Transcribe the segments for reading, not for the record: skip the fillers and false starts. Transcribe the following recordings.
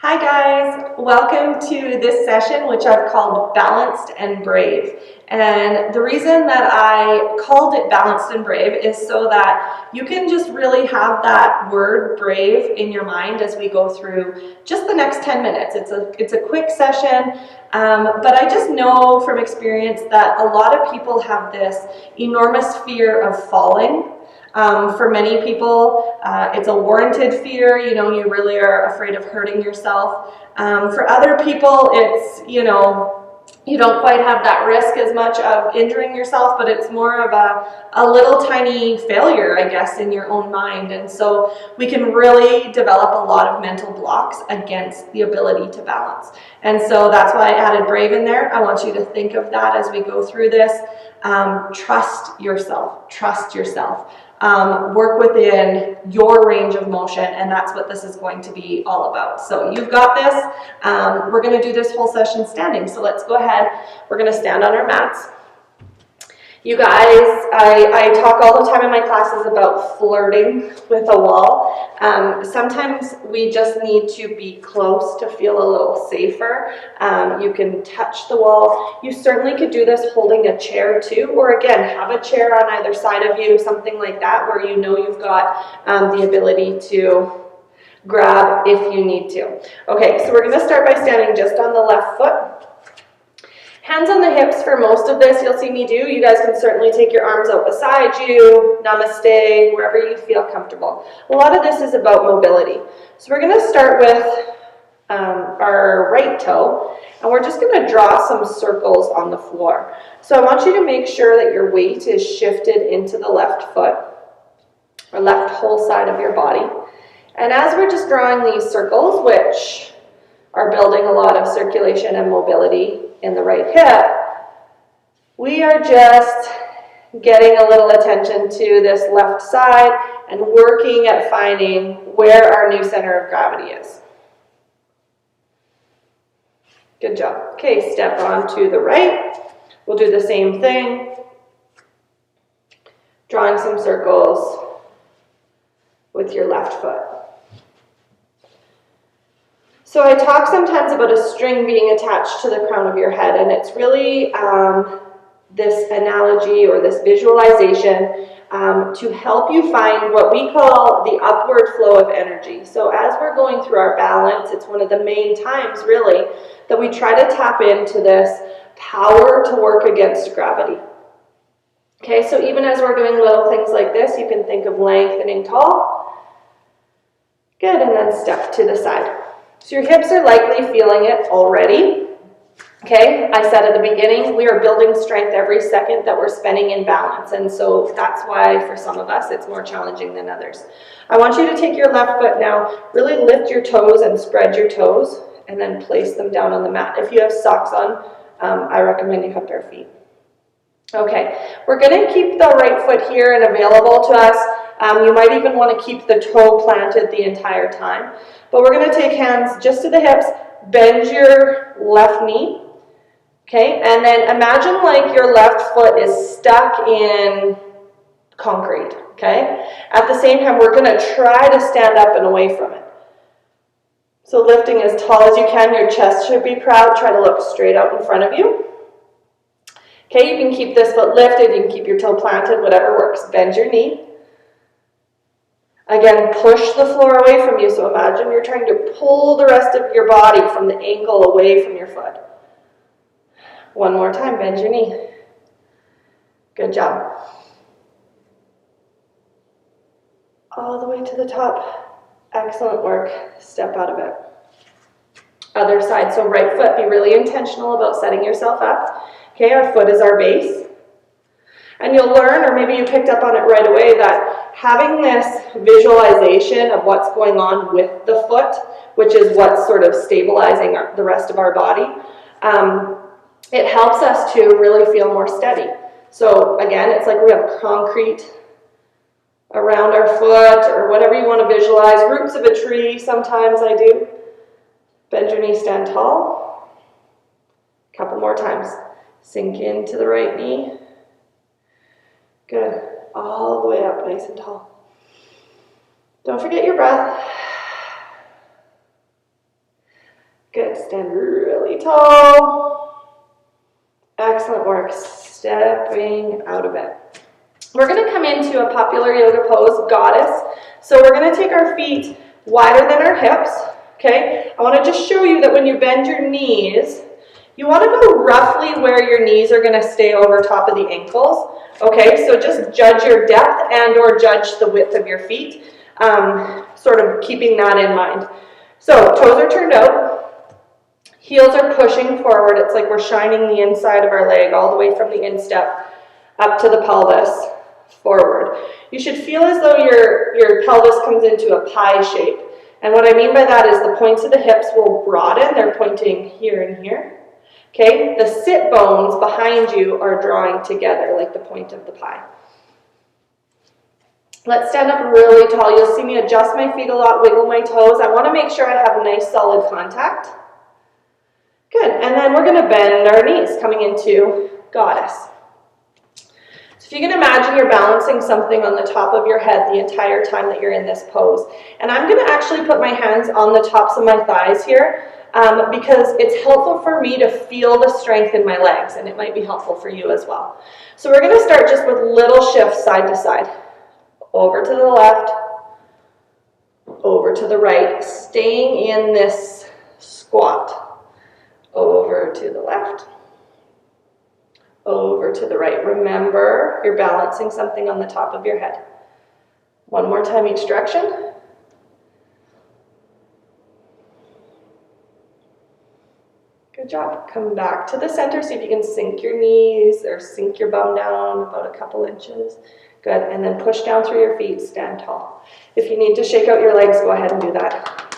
Hi guys, welcome to this session which I've called Balanced and Brave. And the reason that I called it Balanced and Brave is so that you can just really have that word brave in your mind as we go through just the next 10 minutes. It's a quick session, but I just know from experience that a lot of people have this enormous fear of falling. For many people, it's a warranted fear. You really are afraid of hurting yourself. For other people, it's, you don't quite have that risk as much of injuring yourself, but it's more of a little tiny failure, I guess, in your own mind. And so we can really develop a lot of mental blocks against the ability to balance. And so that's why I added brave in there. I want you to think of that as we go through this. Trust yourself. Trust yourself. Work within your range of motion, and that's what this is going to be all about. So you've got this. We're going to do this whole session standing, so let's go ahead. We're going to stand on our mats. You guys, I talk all the time in my classes about flirting with a wall. Sometimes we just need to be close to feel a little safer. You can touch the wall. You certainly could do this holding a chair too, or again, have a chair on either side of you, something like that, where you know you've got the ability to grab if you need to. Okay, so we're going to start by standing just on the left foot. Hands on the hips for most of this, you'll see me do. You guys can certainly take your arms out beside you, namaste, wherever you feel comfortable. A lot of this is about mobility. So we're going to start with our right toe, and we're just going to draw some circles on the floor. So I want you to make sure that your weight is shifted into the left foot, or left whole side of your body. And as we're just drawing these circles, which are building a lot of circulation and mobility in the right hip, we are just getting a little attention to this left side and working at finding where our new center of gravity is. Good job. Okay, step on to the right. We'll do the same thing, drawing some circles with your left foot. So I talk sometimes about a string being attached to the crown of your head, and it's really this analogy or this visualization to help you find what we call the upward flow of energy. So as we're going through our balance, it's one of the main times really that we try to tap into this power to work against gravity. Okay, so even as we're doing little things like this, you can think of lengthening tall. Good, and then step to the side. So your hips are likely feeling it already. Okay, I said at the beginning, we are building strength every second that we're spending in balance. And so that's why for some of us, it's more challenging than others. I want you to take your left foot now, really lift your toes and spread your toes, and then place them down on the mat. If you have socks on, I recommend you have bare feet. Okay, we're going to keep the right foot here and available to us. You might even want to keep the toe planted the entire time. But we're going to take hands just to the hips, bend your left knee, okay? And then imagine like your left foot is stuck in concrete, okay? At the same time, we're going to try to stand up and away from it. So lifting as tall as you can, your chest should be proud. Try to look straight out in front of you. Okay, you can keep this foot lifted, you can keep your toe planted, whatever works. Bend your knee. Again, push the floor away from you. So imagine you're trying to pull the rest of your body from the ankle away from your foot. One more time, bend your knee. Good job. All the way to the top. Excellent work. Step out of it. Other side, so right foot, be really intentional about setting yourself up. Okay, our foot is our base. And you'll learn, or maybe you picked up on it right away, that having this visualization of what's going on with the foot, which is what's sort of stabilizing the rest of our body, it helps us to really feel more steady. So again, it's like we have concrete around our foot, or whatever you want to visualize. Roots of a tree, sometimes I do. Bend your knee, stand tall. A couple more times. Sink into the right knee. Good. All the way up, nice and tall. Don't forget your breath. Good, stand really tall. Excellent work, stepping out of it. We're gonna come into a popular yoga pose, goddess. So we're gonna take our feet wider than our hips, okay? I wanna just show you that when you bend your knees, you wanna go roughly where your knees are gonna stay over top of the ankles, okay? So just judge your depth and or judge the width of your feet, sort of keeping that in mind. So toes are turned out, heels are pushing forward. It's like we're shining the inside of our leg all the way from the instep up to the pelvis, forward. You should feel as though your pelvis comes into a pie shape. And what I mean by that is the points of the hips will broaden. They're pointing here and here. Okay, the sit bones behind you are drawing together like the point of the pie. Let's stand up really tall. You'll see me adjust my feet a lot, wiggle my toes. I want to make sure I have a nice solid contact. Good, and then we're going to bend our knees coming into goddess. So if you can imagine you're balancing something on the top of your head the entire time that you're in this pose. And I'm going to actually put my hands on the tops of my thighs here because it's helpful for me to feel the strength in my legs, and it might be helpful for you as well. So we're going to start just with little shifts side to side. Over to the left, over to the right, staying in this squat. Over to the left, over to the right. Remember, you're balancing something on the top of your head. One more time each direction. Good job. Come back to the center. See if you can sink your knees or sink your bum down about a couple inches. Good, and then push down through your feet, stand tall. If you need to shake out your legs, go ahead and do that.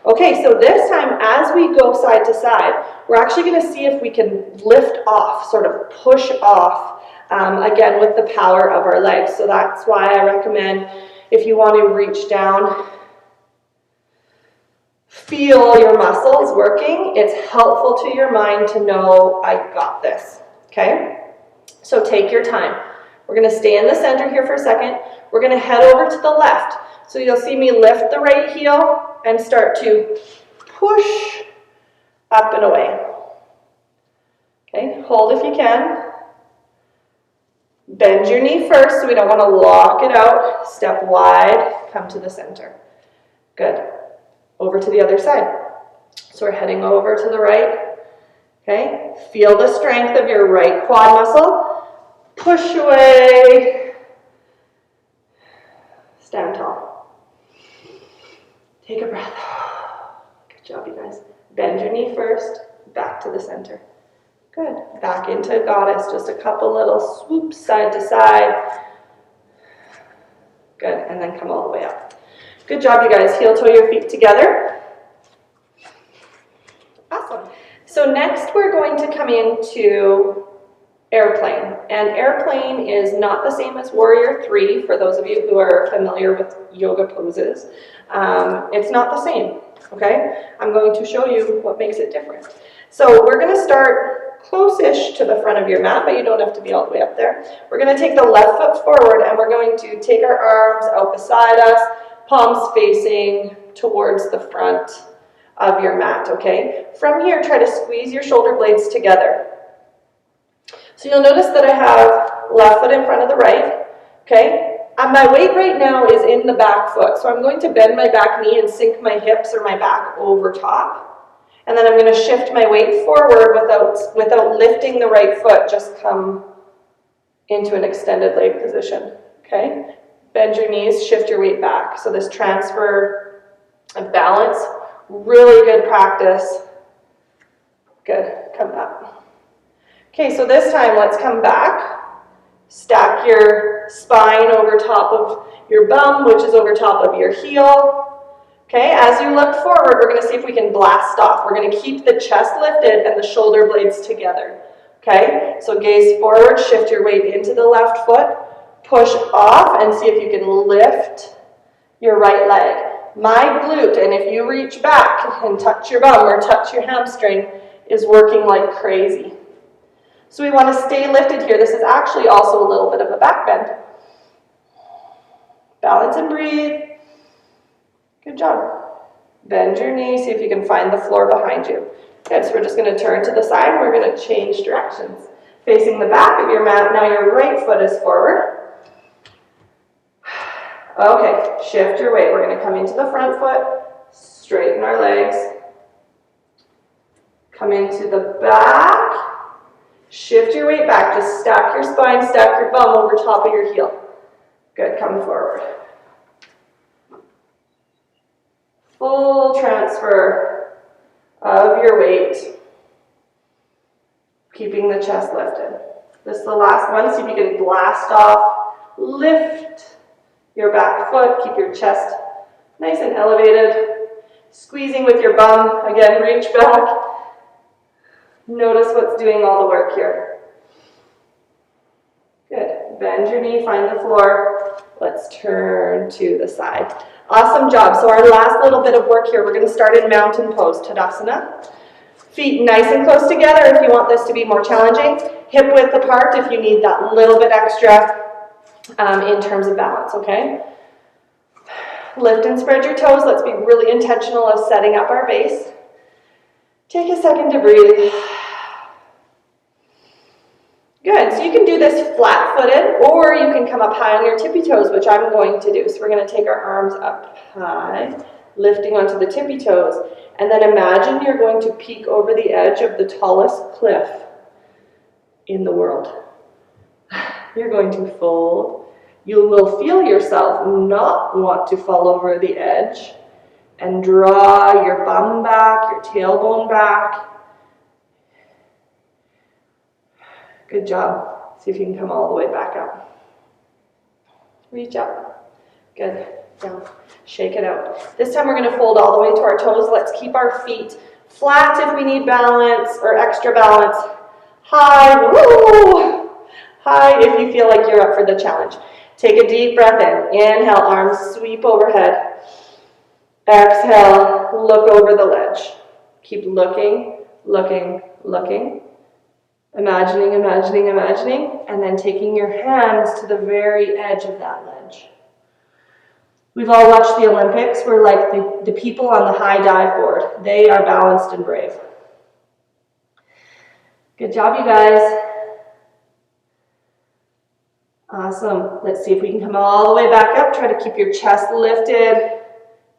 Okay, so this time as we go side to side, we're actually gonna see if we can lift off, sort of push off, again with the power of our legs. So that's why I recommend if you want to reach down, feel your muscles working. It's helpful to your mind to know, I got this, okay? So take your time. We're going to stay in the center here for a second. We're going to head over to the left. So you'll see me lift the right heel and start to push up and away. Okay, hold if you can. Bend your knee first so we don't want to lock it out. Step wide, come to the center. Good. Over to the other side. So we're heading over to the right. Okay, feel the strength of your right quad muscle. Push away. Stand tall. Take a breath. Good job, you guys. Bend your knee first, back to the center. Good. Back into goddess. Just a couple little swoops side to side. Good. And then come all the way up. Good job, you guys. Heel toe your feet together. Awesome. So next we're going to come into airplane. And airplane is not the same as warrior 3 for those of you who are familiar with yoga poses. It's not the same, okay? I'm going to show you what makes it different. So we're going to start close-ish to the front of your mat, but you don't have to be all the way up there. We're going to take the left foot forward and we're going to take our arms out beside us, palms facing towards the front of your mat, okay? From here, try to squeeze your shoulder blades together. So you'll notice that I have left foot in front of the right, okay? And my weight right now is in the back foot, so I'm going to bend my back knee and sink my hips or my back over top. And then I'm going to shift my weight forward without lifting the right foot, just come into an extended leg position, okay? Bend your knees, shift your weight back. So this transfer of balance, really good practice. Good, come up. Okay, so this time let's come back. Stack your spine over top of your bum, which is over top of your heel. Okay, as you look forward, we're going to see if we can blast off. We're going to keep the chest lifted and the shoulder blades together. Okay, so gaze forward, shift your weight into the left foot, push off, and see if you can lift your right leg. My glute, and if you reach back and touch your bum or touch your hamstring, is working like crazy. So we want to stay lifted here. This is actually also a little bit of a back bend. Balance and breathe. Good job. Bend your knee, see if you can find the floor behind you. Good, so we're just going to turn to the side and we're going to change directions. Facing the back of your mat, now your right foot is forward. Okay, shift your weight. We're going to come into the front foot, straighten our legs. Come into the back, shift your weight back. Just stack your spine, stack your bum over top of your heel. Good, come forward. Full transfer of your weight, keeping the chest lifted. This is the last one, see if you can blast off, lift your back foot, keep your chest nice and elevated, squeezing with your bum, again, reach back. Notice what's doing all the work here. Good, bend your knee, find the floor. Let's turn to the side. Awesome job. So our last little bit of work here, we're going to start in mountain pose, Tadasana. Feet nice and close together if you want this to be more challenging. Hip width apart if you need that little bit extra in terms of balance, okay? Lift and spread your toes. Let's be really intentional of setting up our base. Take a second to breathe. Good, so you can do this flat-footed, or you can come up high on your tippy toes, which I'm going to do. So we're going to take our arms up high, lifting onto the tippy toes, and then imagine you're going to peek over the edge of the tallest cliff in the world. You're going to fold. You will feel yourself not want to fall over the edge, and draw your bum back, your tailbone back. Good job. See if you can come all the way back up. Reach up. Good. Down. Shake it out. This time we're going to fold all the way to our toes. Let's keep our feet flat if we need balance or extra balance. High. Woo! High if you feel like you're up for the challenge. Take a deep breath in. Inhale, arms sweep overhead. Exhale, look over the ledge. Keep looking, looking, looking. Imagining, imagining, imagining, and then taking your hands to the very edge of that ledge. We've all watched the Olympics. We're like the people on the high dive board. They are balanced and brave. Good job, you guys. Awesome. Let's see if we can come all the way back up. Try to keep your chest lifted,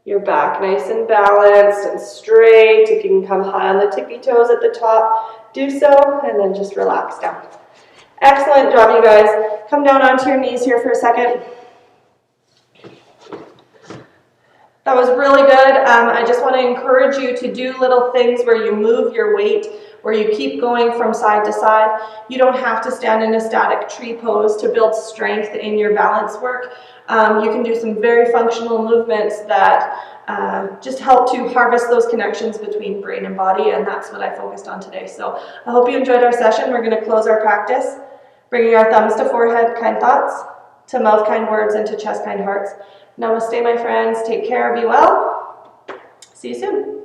your back nice and balanced and straight. If you can come high on the tippy toes at the top, do so, and then just relax down. Excellent job, you guys. Come down onto your knees here for a second. That was really good. I just want to encourage you to do little things where you move your weight, where you keep going from side to side. You don't have to stand in a static tree pose to build strength in your balance work. You can do some very functional movements that just help to harvest those connections between brain and body, and that's what I focused on today. So I hope you enjoyed our session. We're going to close our practice, bringing our thumbs to forehead, kind thoughts, to mouth, kind words, and to chest, kind hearts. Namaste, my friends. Take care. Be well. See you soon.